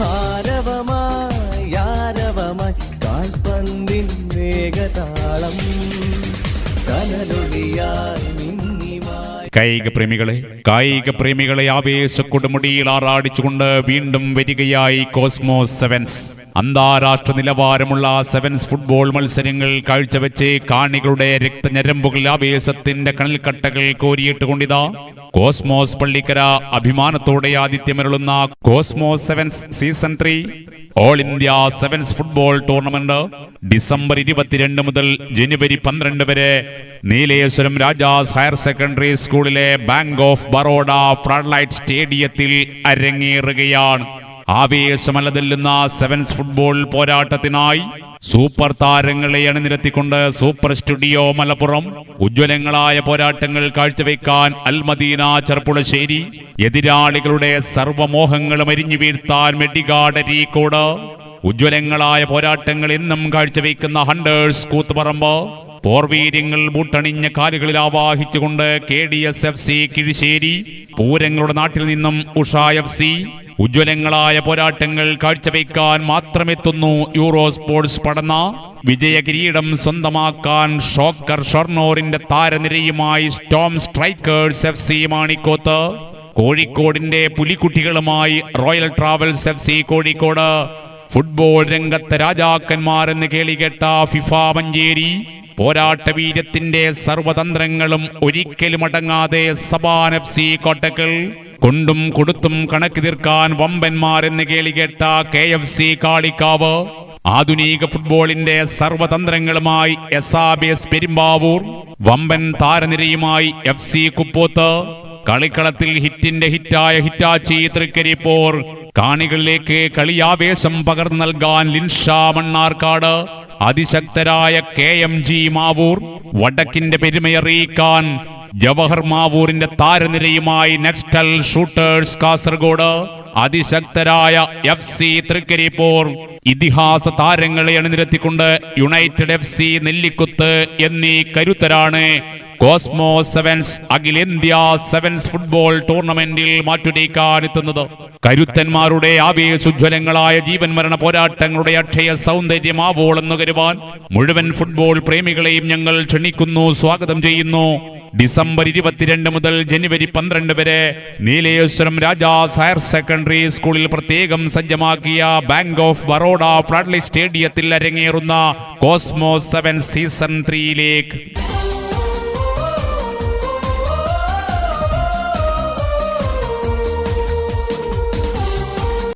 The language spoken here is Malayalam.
ആരവമായി കാൽപന്തിൻ വേഗതാളം കനലൊളിയായി കായിക പ്രേമികളെ ആവേശക്കൊടുമുടിയിൽ ആറാടിച്ചുകൊണ്ട് വീണ്ടും വരികയായി കോസ്മോസ് സെവൻസ്. അന്താരാഷ്ട്ര നിലവാരമുള്ള സെവൻസ് ഫുട്ബോൾ മത്സരങ്ങൾ കാഴ്ചവെച്ച് കാണികളുടെ രക്തഞരമ്പുകൾ ആവേശത്തിന്റെ കനൽക്കട്ടകൾ കോരിയിട്ടുകൊണ്ടിതാ കോസ്മോസ് പള്ളിക്കര അഭിമാനത്തോടെ ആതിഥ്യമരുളുന്ന Cosmos sevens season 3 all India sevens football tournament December 22 മുതൽ ജനുവരി 12 വരെ നീലേശ്വരം രാജാസ് ഹയർ സെക്കൻഡറി സ്കൂളിലെ ബാങ്ക് ഓഫ് ബറോഡ ഫ്ലഡ്ലൈറ്റ് സ്റ്റേഡിയത്തിൽ അരങ്ങേറുകയാണ്. ആവേശമലതല്ലുന്ന സെവൻസ് ഫുട്ബോൾ പോരാട്ടത്തിനായി സൂപ്പർ താരങ്ങളെ അണിനിരത്തിക്കൊണ്ട് സൂപ്പർ സ്റ്റുഡിയോ മലപ്പുറം ഉജ്ജ്വലങ്ങളായ പോരാട്ടങ്ങൾ കാഴ്ചവെക്കാൻ അൽമദീന ചെർപ്പുളശ്ശേരി, എതിരാളികളുടെ സർവമോഹങ്ങളും അരിഞ്ഞു വീഴ്ത്താൻ മെഡിഗാർഡ് അരീക്കോട്, ഉജ്ജ്വലങ്ങളായ പോരാട്ടങ്ങൾ എന്നും കാഴ്ചവെക്കുന്ന ഹണ്ടേഴ്സ് കൂത്തുപറമ്പ്, പോർവീര്യങ്ങൾ ബൂട്ടണിഞ്ഞ കാലുകളിൽ ആവാഹിച്ചുകൊണ്ട് KDS-FC കിഴിശ്ശേരി, പൂരങ്ങളുടെ നാട്ടിൽ നിന്നും ഉഷ FC, ഉജ്ജ്വലങ്ങളായ പോരാട്ടങ്ങൾ കാഴ്ചവെക്കാൻ മാത്രമെത്തുന്നു യൂറോ സ്പോർട്സ് പടന്ന. വിജയ കിരീടം സ്വന്തമാക്കാൻ ഷോക്കർ ഷൊർണൂറിന്റെ താരനിരയുമായി സ്റ്റോം സ്ട്രൈക്കേഴ്സ് FC മാണിക്കോത്ത്, കോഴിക്കോടിന്റെ പുലിക്കുട്ടികളുമായി royal travels FC Kozhikode, football രംഗത്തെ രാജാക്കന്മാരെന്ന് കേളികെട്ട ഫിഫ മഞ്ചേരി, പോരാട്ട വീര്യത്തിന്റെ സർവതന്ത്രങ്ങളും ഒരിക്കലും അടങ്ങാതെ സബാൻ FC കോട്ടക്കൽ, കൊണ്ടും കൊടുത്തും കണക്ക് തീർക്കാൻ വമ്പന്മാരെന്ന് കേളികെട്ട KFC കാളിക്കാവ്, ആധുനിക ഫുട്ബോളിന്റെ സർവതന്ത്രങ്ങളുമായി SRBS പെരുമ്പാവൂർ, വമ്പൻ താരനിരയുമായി FC കുപ്പോത്ത്, കളിക്കളത്തിൽ ഹിറ്റിന്റെ ഹിറ്റായ ഹിറ്റാച്ചി തൃക്കരിപ്പൂർ, കാണികളിലേക്ക് കളിയാവേശം പകർന്നു നൽകാൻ ലിൻഷാ മണ്ണാർക്കാട്, അതിശക്തരായ KMG മാവൂർ, വടക്കിന്റെ പെരുമയറിയിക്കാൻ ജവഹർ മാവൂരിന്റെ താരനിരയുമായി നെക്സ്റ്റൽ ഷൂട്ടേഴ്സ് കാസർഗോഡ്, അതിശക്തരായ FC തൃക്കരിപ്പൂർ, ഇതിഹാസ താരങ്ങളെ അണിനിരത്തിക്കൊണ്ട് യുണൈറ്റഡ് FC നെല്ലിക്കുത്ത് എന്നീ കരുത്തരാണ് കോസ്മോസ് സെവൻസ് അഖിലേന്ത്യാ സെവൻസ് ഫുട്ബോൾ ടൂർണമെന്റിൽ മാറ്റുരയ്ക്കാനെത്തുന്നത്. കരുത്തന്മാരുടെ ആവേശോജ്വലങ്ങളായ ജീവൻ മരണ പോരാട്ടങ്ങളുടെ അക്ഷയ സൗന്ദര്യം ആവോളെന്നു കരുവാൻ മുഴുവൻ ഫുട്ബോൾ പ്രേമികളെയും ഞങ്ങൾ ക്ഷണിക്കുന്നു, സ്വാഗതം ചെയ്യുന്നു. ഡിസംബർ 22 മുതൽ ജനുവരി 12 വരെ നീലേശ്വരം രാജാസ് ഹയർ സെക്കൻഡറി സ്കൂളിൽ പ്രത്യേകം സജ്ജമാക്കിയ ബാങ്ക് ഓഫ് ബറോഡ ഫ്ലഡ്ലൈറ്റ് സ്റ്റേഡിയത്തിൽ അരങ്ങേറുന്ന കോസ്മോസ് 7 സീസൺ 3ലേക്ക്